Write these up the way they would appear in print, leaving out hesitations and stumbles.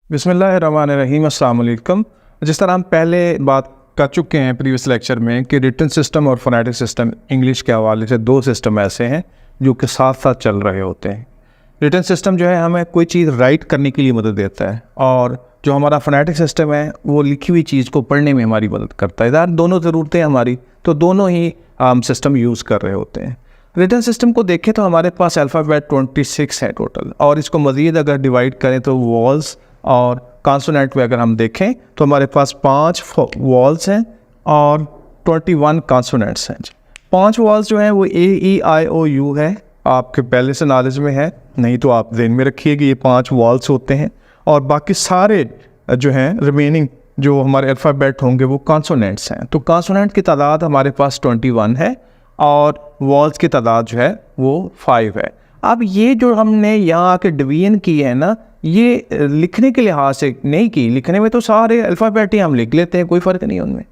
बिस्मिल्लाहिर्रहमानिर्रहीम, अस्सलाम वालेकुम। जिस तरह हम पहले बात कर चुके हैं प्रीवियस लेक्चर में कि रिटन सिस्टम और फोनेटिक सिस्टम इंग्लिश के हवाले से दो सिस्टम ऐसे हैं जो कि साथ साथ चल रहे होते हैं। रिटन सिस्टम जो है हमें कोई चीज़ राइट करने के लिए मदद देता है और जो हमारा फोनेटिक सिस्टम है वो लिखी हुई चीज़ को पढ़ने में हमारी मदद करता है। यार दोनों ज़रूरतें हमारी, तो दोनों ही हम सिस्टम यूज़ कर रहे होते हैं। रिटन सिस्टम को देखें तो हमारे पास अल्फ़ाबेट 26 है टोटल, और इसको मज़ीद अगर डिवाइड करें तो वॉल्स और कॉन्सोनेंट में अगर हम देखें तो हमारे पास 5 वॉल्स हैं और 21 कॉन्सोनेंट्स हैं। 5 वॉल्स जो हैं वो A-E-I-O-U है, आपके पहले से नॉलेज में है, नहीं तो आप ध्यान में रखिए कि ये 5 वॉल्स होते हैं। और बाकी सारे जो हैं रिमेनिंग जो हमारे अल्फ़ाबेट होंगे वो कॉन्सोनेंट्स हैं। तो कॉन्सोनेंट की तादाद हमारे पास 21 है और वॉल्स की तादाद जो है वो 5 है। अब ये जो हमने यहाँ आके डिवीजन की है ना, ये लिखने के लिहाज से नहीं की, लिखने में तो सारे अल्फ़ाबेट ही हम लिख लेते हैं, कोई फ़र्क नहीं उनमें।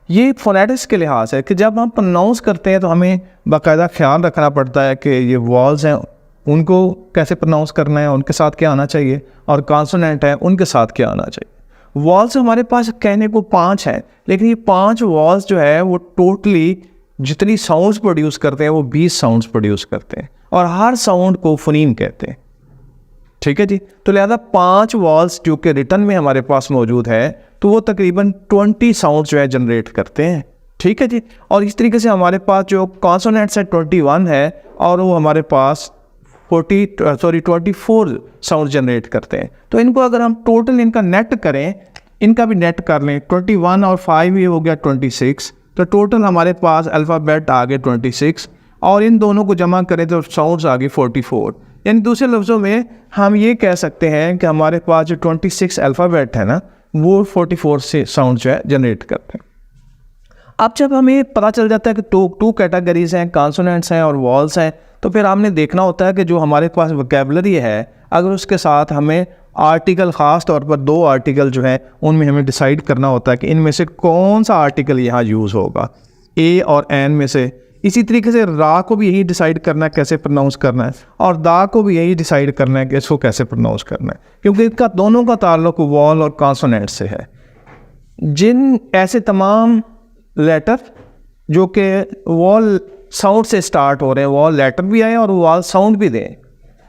ये फोनेटिक्स के लिहाज है कि जब हम प्रोनाउंस करते हैं तो हमें बाकायदा ख्याल रखना पड़ता है कि ये वॉल्स हैं उनको कैसे प्रोनाउंस करना है, उनके साथ क्या आना चाहिए, और कॉन्सोनेंट है उनके साथ क्या आना चाहिए। वॉल्स हमारे पास कहने को 5 हैं, लेकिन ये 5 वॉल्स जो है वो टोटली जितनी साउंड्स प्रोड्यूस करते हैं वो 20 साउंड्स प्रोड्यूस करते हैं, और हर साउंड को फोनीम कहते हैं। ठीक है जी, तो लिहाजा 5 वॉल्स जो कि रिटन में हमारे पास मौजूद है तो वो तकरीबन 20 साउंड जो है जनरेट करते हैं। ठीक है जी, और इस तरीके से हमारे पास जो कॉन्सोनेंट्स है 21 है और वो हमारे पास 24 साउंड जनरेट करते हैं। तो इनको अगर हम टोटल इनका नेट करें, इनका भी नेट कर लें, 21 और 5 ये हो गया 26, तो टोटल हमारे पास अल्फ़ाबेट आ गए 26, और इन दोनों को जमा करें तो साउंड्स आ गए 44। यानी दूसरे लफ्ज़ों में हम ये कह सकते हैं कि हमारे पास जो 26 अल्फ़ाबेट है ना वो 44 से साउंड जो है जनरेट करते हैं। अब जब हमें पता चल जाता है कि टू कैटेगरीज हैं, कॉन्सोनेंट्स हैं और वॉल्स हैं, तो फिर हमने देखना होता है कि जो हमारे पास वोकैबुलरी है अगर उसके साथ हमें आर्टिकल, ख़ास तौर पर 2 आर्टिकल जो है उनमें हमें डिसाइड करना होता है कि इनमें से कौन सा आर्टिकल यहाँ यूज़ होगा, ए और एन में से। इसी तरीके से रा को भी यही डिसाइड करना है कैसे प्रोनाउंस करना है, और दा को भी यही डिसाइड करना है कि इसको कैसे प्रोनाउंस करना है, क्योंकि इनका दोनों का ताल्लुक वॉल और कॉन्सोनेंट से है। जिन ऐसे तमाम लेटर जो कि वॉल साउंड से स्टार्ट हो रहे हैं, वॉल लेटर भी आए और वॉल साउंड भी दें,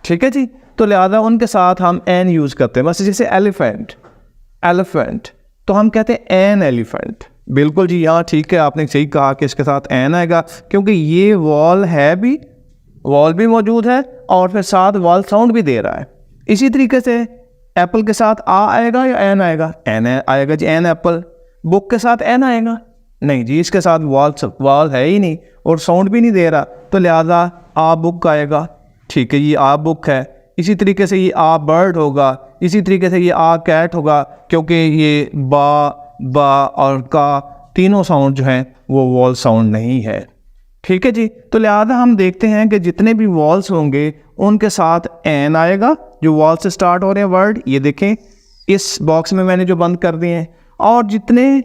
ठीक है जी, तो लिहाजा उनके साथ हम एन यूज़ करते हैं। बस जैसे एलिफेंट तो हम कहते हैं एन एलिफेंट। बिल्कुल जी, यहाँ ठीक है, आपने सही कहा कि इसके साथ एन आएगा, क्योंकि ये वॉल है भी, वॉल भी मौजूद है और फिर साथ वॉल साउंड भी दे रहा है। इसी तरीके से एप्पल के साथ आ आएगा या एन आएगा? एन आएगा जी, एन एप्पल। बुक के साथ एन आएगा? नहीं जी, इसके साथ वॉल है ही नहीं और साउंड भी नहीं दे रहा, तो लिहाजा आ बुक आएगा। ठीक है, ये आ बुक है। इसी तरीके से ये आ बर्ड होगा, इसी तरीके से ये आ कैट होगा, क्योंकि ये बा और का तीनों साउंड जो हैं वो वॉल साउंड नहीं है। ठीक है जी, तो लिहाजा हम देखते हैं कि जितने भी वॉल्स होंगे उनके साथ एन आएगा जो वॉल से स्टार्ट हो रहे हैं वर्ड। ये देखें इस बॉक्स में मैंने जो बंद कर दिए हैं, और जितने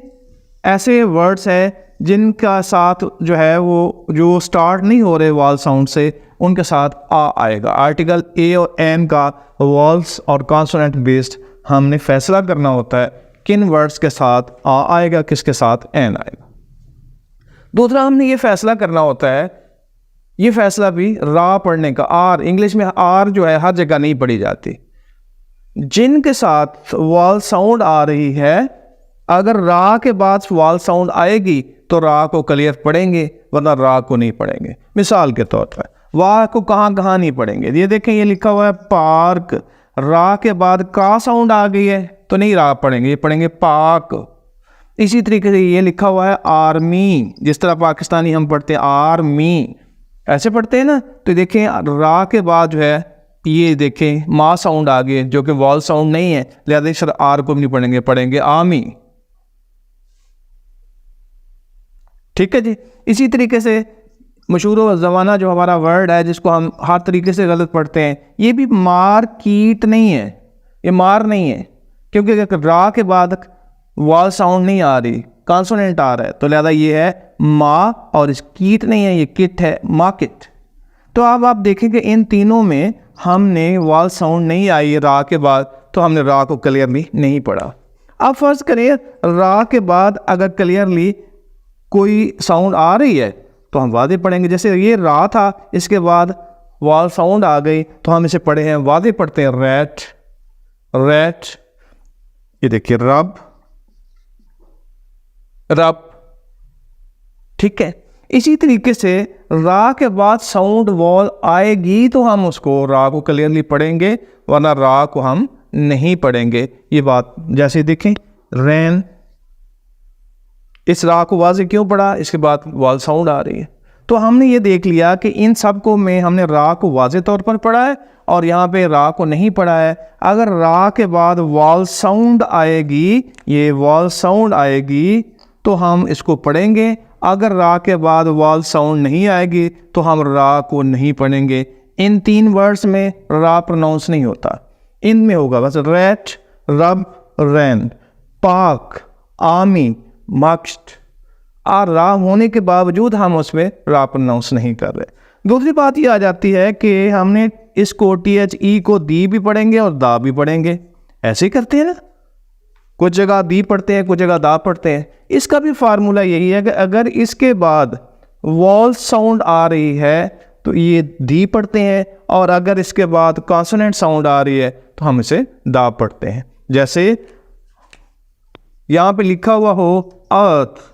ऐसे वर्ड्स हैं जिनका साथ जो है वो जो स्टार्ट नहीं हो रहे वॉल साउंड से, उनके साथ आ आएगा। आर्टिकल ए और एन का वॉल्स और कॉन्सोनेंट बेस्ड हमने फैसला करना होता है किन वर्ड्स के साथ आ आएगा, किसके साथ एन आएगा। दूसरा हमने ये फैसला करना होता है, ये फैसला भी रा पढ़ने का। आर, इंग्लिश में आर जो है हर जगह नहीं पढ़ी जाती। जिनके साथ वॉल साउंड आ रही है, अगर रा के बाद वॉल साउंड आएगी तो रा को क्लियर पढ़ेंगे, वरना रा को नहीं पढ़ेंगे। मिसाल के तौर पर वाह को कहाँ कहाँ नहीं पढ़ेंगे। ये देखें, ये लिखा हुआ है पार्क, रा के बाद का साउंड आ गई है तो नहीं रा पढ़ेंगे, ये पढ़ेंगे पाक। इसी तरीके से ये लिखा हुआ है आर्मी, जिस तरह पाकिस्तानी हम पढ़ते हैं आर्मी, ऐसे पढ़ते हैं ना, तो देखें रा के बाद जो है ये देखें मा साउंड आ गई जो कि वॉल साउंड नहीं है, लिहाजा इस आर को भी नहीं पढ़ेंगे, पढ़ेंगे आर्मी। ठीक है जी, इसी तरीके से मशहूर ज़माना जो हमारा वर्ड है जिसको हम हर तरीके से गलत पढ़ते हैं, ये भी मार्कीट नहीं है, ये मार नहीं है, क्योंकि रा के बाद वॉल साउंड नहीं आ रही, कॉन्सोनेंट आ रहा है, तो लिहाजा ये है मा, और इस कीट नहीं है, ये किट है, मार्केट। तो अब आप देखें कि इन तीनों में हमने वॉल साउंड नहीं आई रा के बाद, तो हमने रा को क्लियरली नहीं पढ़ा। अब फर्ज करें रा के बाद अगर क्लियरली कोई साउंड आ रही है तो हम वादे पढ़ेंगे। जैसे ये रा था, इसके बाद वाल साउंड आ गई तो हम इसे पढ़े हैं, वादे पढ़ते हैं रैट रैट, ये देखिए रब रब, ठीक है। इसी तरीके से रा के बाद साउंड वॉल आएगी तो हम उसको रा को क्लियरली पढ़ेंगे, वरना रा को हम नहीं पढ़ेंगे। ये बात जैसे देखें रैन, इस रा को वाज़े क्यों पढ़ा, इसके बाद वॉल साउंड आ रही है। तो हमने ये देख लिया कि इन सब को में हमने रा को वाज़े तौर पर पढ़ा है और यहाँ पे रा को नहीं पढ़ा है। अगर रा के बाद वॉल साउंड आएगी, ये वॉल साउंड आएगी तो हम इसको पढ़ेंगे। अगर रा के बाद वॉल साउंड नहीं आएगी तो हम रा को नहीं पढ़ेंगे। इन 3 वर्ड्स में रा प्रोनाउंस नहीं होता, इनमें होगा बस रैट रब रैन, पाक आमी मक्स्ट। और रा होने के बावजूद हम उसमें रा प्रोनाउंस नहीं कर रहे। दूसरी बात ये आ जाती है कि हमने इसको THE को दी भी पढ़ेंगे और दा भी पढ़ेंगे, ऐसे ही करते हैं ना, कुछ जगह दी पढ़ते हैं कुछ जगह दा पढ़ते हैं। इसका भी फार्मूला यही है कि अगर इसके बाद वॉल साउंड आ रही है तो ये दी पढ़ते हैं, और अगर इसके बाद कॉन्सोनेंट साउंड आ रही है तो हम इसे दा पढ़ते हैं। जैसे यहाँ पे लिखा हुआ हो अर्थ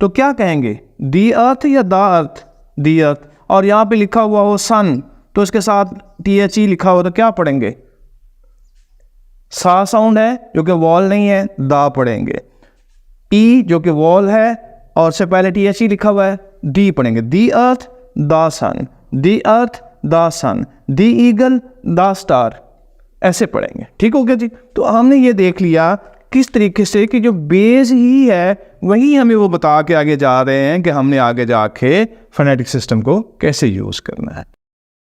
तो क्या कहेंगे, दी अर्थ या दा अर्थ, दी अर्थ। और यहाँ पे लिखा हुआ हो सन तो इसके साथ THE लिखा हो तो क्या पढ़ेंगे, सा साउंड है जो कि वॉल नहीं है, दा पढ़ेंगे। ई जो कि वॉल है और से पहले THE लिखा हुआ है, दी पढ़ेंगे। दी अर्थ दा सन, दी अर्थ दा सन, दी ईगल दा स्टार, ऐसे पढ़ेंगे। ठीक हो गया जी। तो हमने ये देख लिया किस तरीके से कि जो बेस ही है वही हमें वो बता के आगे जा रहे हैं कि हमने आगे जाके फोनेटिक सिस्टम को कैसे यूज़ करना है।